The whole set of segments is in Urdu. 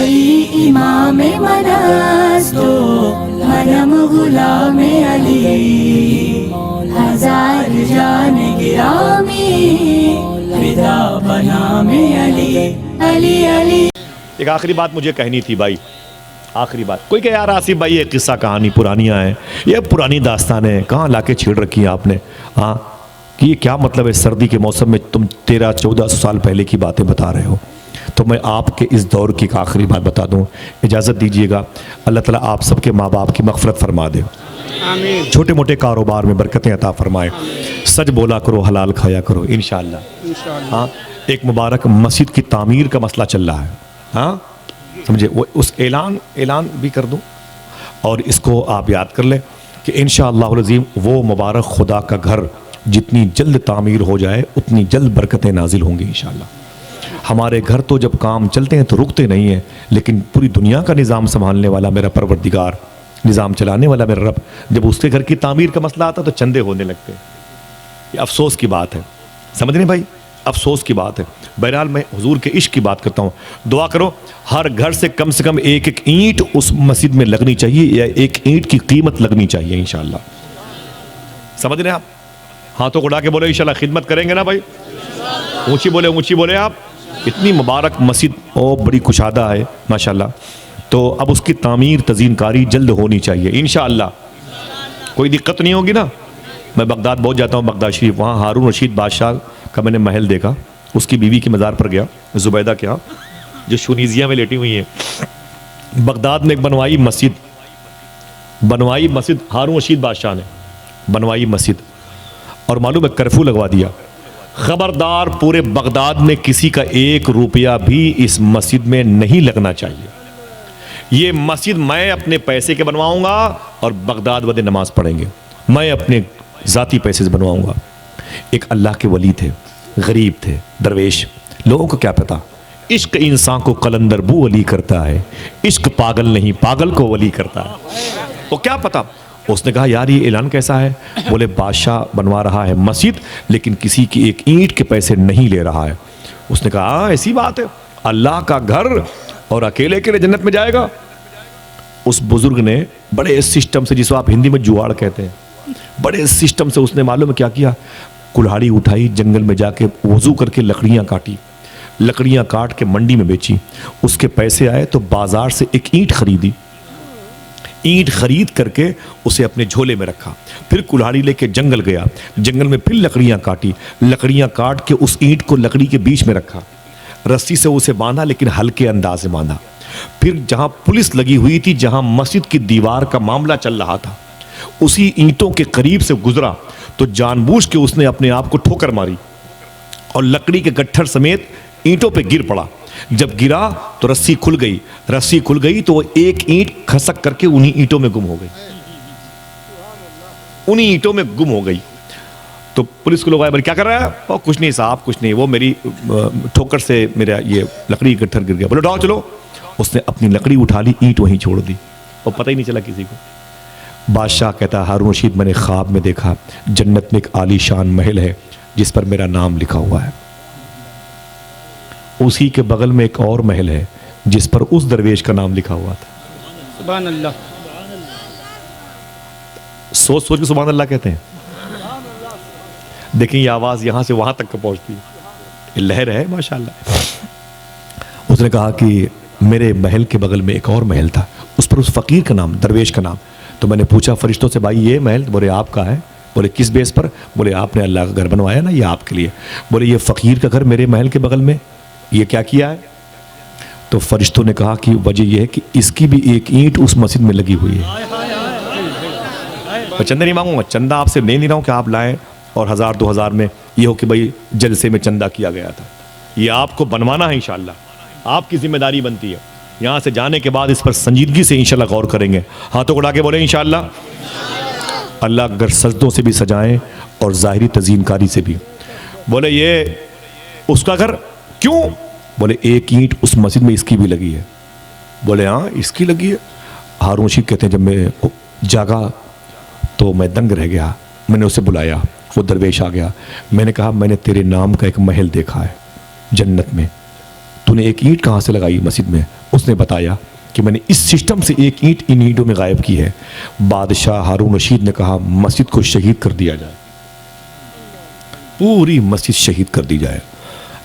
علی امام من است و منم غلام علی، ہزار جان گرامی فدا بنام علی علی علی۔ ایک آخری بات مجھے کہنی تھی بھائی، آخری بات۔ کوئی کہ یار آصف بھائی یہ قصہ کہانی پرانیاں ہیں، یہ پرانی داستانیں کہاں لا کے چھیڑ رکھی ہیں آپ نے؟ ہاں کہ یہ کیا مطلب ہے سردی کے موسم میں تم 1300-1400 سال پہلے کی باتیں بتا رہے ہو؟ تو میں آپ کے اس دور کی ایک آخری بات بتا دوں، اجازت دیجئے گا۔ اللہ تعالیٰ آپ سب کے ماں باپ کی مغفرت فرما دے، آمین، چھوٹے موٹے کاروبار میں برکتیں عطا فرمائے، سچ بولا کرو، حلال کھایا کرو انشاءاللہ۔ انشاءاللہ۔ ہاں ایک مبارک مسجد کی تعمیر کا مسئلہ چل رہا ہے، ہاں سمجھے، وہ اس اعلان بھی کر دوں، اور اس کو آپ یاد کر لیں کہ انشاءاللہ العظیم وہ مبارک خدا کا گھر جتنی جلد تعمیر ہو جائے اتنی جلد برکتیں نازل ہوں گی انشاءاللہ۔ ہمارے گھر تو جب کام چلتے ہیں تو رکتے نہیں ہیں، لیکن پوری دنیا کا نظام سنبھالنے والا میرا پروردگار، نظام چلانے والا میرا رب، جب اس کے گھر کی تعمیر کا مسئلہ آتا تو چندے ہونے لگتے ہیں۔ یہ افسوس کی بات ہے، سمجھ رہے ہیں بھائی، افسوس کی بات ہے۔ بہرحال میں حضور کے عشق کی بات کرتا ہوں، دعا کرو ہر گھر سے کم ایک ایک اینٹ اس مسجد میں لگنی چاہیے، یا ایک اینٹ کی قیمت لگنی چاہیے انشاءاللہ۔ سمجھ رہے ہیں آپ؟ ہاتھوں کو اڑا کے بولے انشاءاللہ خدمت کریں گے نا بھائی، اونچی بولے آپ۔ اتنی مبارک مسجد اور بڑی کشادہ ہے ماشاءاللہ، تو اب اس کی تعمیر تزئین کاری جلد ہونی چاہیے انشاءاللہ، کوئی دقت نہیں ہوگی نا۔ میں بغداد بہت جاتا ہوں، بغداد شریف، وہاں ہارون رشید بادشاہ کا میں نے محل دیکھا، اس کی بیوی کی مزار پر گیا زبیدہ کے ہاں، جو شونیزیا میں لیٹی ہوئی ہیں۔ بغداد میں ایک بنوائی مسجد ہارون رشید بادشاہ نے بنوائی مسجد، اور معلوم ہے کرفیو لگوا دیا، خبردار پورے بغداد میں کسی کا 1 روپیہ بھی اس مسجد میں نہیں لگنا چاہیے، یہ مسجد میں اپنے پیسے کے بنواؤں گا اور بغداد والے نماز پڑھیں گے، میں اپنے ذاتی پیسے سے بنواؤں گا۔ ایک اللہ کے ولی تھے، غریب تھے، درویش، لوگوں کو کیا پتا، عشق انسان کو قلندر بو ولی کرتا ہے، عشق پاگل نہیں پاگل کو ولی کرتا ہے، وہ کیا پتا۔ اس نے کہا یار یہ اعلان کیسا ہے؟ بولے بادشاہ بنوا رہا ہے مسجد لیکن کسی کی ایک اینٹ کے پیسے نہیں لے رہا ہے۔ اس نے کہا ہاں ایسی بات ہے، اللہ کا گھر اور اکیلے جنت میں جائے گا۔ اس بزرگ نے بڑے سسٹم سے، جس کو آپ ہندی میں جواڑ کہتے ہیں، بڑے سسٹم سے اس نے معلوم کیا کیا، کلہاڑی اٹھائی، جنگل میں جا کے وضو کر کے لکڑیاں کاٹی، لکڑیاں کاٹ کے منڈی میں بیچی، اس کے پیسے آئے تو بازار سے ایک اینٹ خریدی، اینٹ خرید کر کے اسے اپنے جھولے میں رکھا، پھر کلہاڑی لے کے جنگل گیا، جنگل میں پھر لکڑیاں کاٹی، لکڑیاں کاٹ کے اس اینٹ کو لکڑی کے بیچ میں رکھا، رسی سے اسے باندھا لیکن ہلکے انداز سے باندھا، پھر جہاں پولیس لگی ہوئی تھی، جہاں مسجد کی دیوار کا معاملہ چل رہا تھا، اسی اینٹوں کے قریب سے گزرا تو جان بوجھ کے اس نے اپنے آپ کو ٹھوکر ماری اور لکڑی کے گٹھر سمیت اینٹوں پہ گر پڑا۔ جب گرا تو رسی کھل گئی تو وہ ایک اینٹ کھسک کر کے انہی اینٹوں میں گم ہو گئی، تو پولیس کو لوگ آئے، کیا کر رہا ہے؟ کچھ نہیں صاحب، کچھ نہیں، وہ میری ٹھوکر سے میرا یہ لکڑی گٹھر گر گیا۔ بولے ڈاؤ چلو، اس نے اپنی لکڑی اٹھا لی، اینٹ وہیں چھوڑ دی اور پتہ ہی نہیں چلا کسی کو۔ بادشاہ کہتا ہے ہارون رشید میں نے خواب میں دیکھا جنت میں ایک عالی شان محل ہے جس پر میرا نام لکھا ہوا ہے، اسی کے بغل میں ایک اور محل ہے جس پر اس درویش کا نام لکھا ہوا تھا۔ سبحان اللہ، سوچ کے سبحان اللہ کہتے ہیں۔ دیکھیں یہ آواز یہاں سے وہاں تک پہنچتی ہے، لہر ہے ماشاءاللہ۔ اس نے کہا کہ میرے محل کے بغل میں ایک اور محل تھا، اس پر اس فقیر کا نام، درویش کا نام۔ تو میں نے پوچھا فرشتوں سے بھائی یہ محل؟ بولے آپ کا ہے۔ بولے کس بیس پر؟ بولے آپ نے اللہ کا گھر بنوایا نا، یہ آپ کے لیے۔ بولے یہ فقیر کا گھر میرے محل کے بغل میں، یہ کیا کیا ہے؟ تو فرشتوں نے کہا کہ وجہ یہ ہے کہ اس کی بھی ایک اینٹ اس مسجد میں لگی ہوئی ہے۔ میں چندہ نہیں مانگوں گا، چندہ آپ سے نہیں رہا ہوں کہ آپ لائیں اور 1000-2000 میں یہ ہو کہ بھائی جلسے میں چندہ کیا گیا تھا، یہ آپ کو بنوانا ہے انشاءاللہ، آپ کی ذمہ داری بنتی ہے۔ یہاں سے جانے کے بعد اس پر سنجیدگی سے انشاءاللہ غور کریں گے، ہاتھوں کو اڑا کے بولیں انشاءاللہ۔ اللہ اگر سجدوں سے بھی سجائیں اور ظاہری تزئین کاری سے بھی۔ بولے یہ اس کا گھر کیوں؟ بولے ایک اینٹ اس مسجد میں اس کی بھی لگی ہے۔ بولے ہاں اس کی لگی ہے۔ ہارون رشید کہتے ہیں جب میں جاگا تو میں دنگ رہ گیا، میں نے اسے بلایا، وہ درویش آ گیا، میں نے کہا میں نے تیرے نام کا ایک محل دیکھا ہے جنت میں، تو نے ایک اینٹ کہاں سے لگائی مسجد میں؟ اس نے بتایا کہ میں نے اس سسٹم سے ایک اینٹ ان اینٹوں میں غائب کی ہے۔ بادشاہ ہارون رشید نے کہا مسجد کو شہید کر دیا جائے، پوری مسجد شہید کر دی جائے۔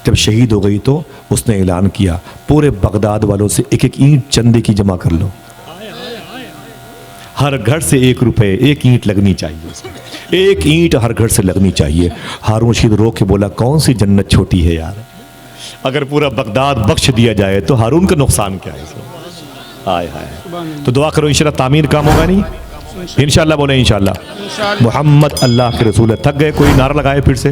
جب شہید ہو گئی تو اس نے اعلان کیا پورے بغداد والوں سے ایک ایک اینٹ چندے کی جمع کر لو، ہر گھر سے 1 روپے، ایک اینٹ لگنی چاہیے، ایک اینٹ ہر گھر سے لگنی چاہیے۔ ہارون رشید رو کے بولا کون سی جنت چھوٹی ہے یار، اگر پورا بغداد بخش دیا جائے تو ہارون کا نقصان کیا ہے اس میں؟ آئے ہائے۔ تو دعا کرو انشاءاللہ تعمیر کام ہوگا نہیں، انشاءاللہ بولیں انشاءاللہ۔ محمد اللہ کے رسول ہے۔ تھک گئے؟ کوئی نعرہ لگائے پھر سے۔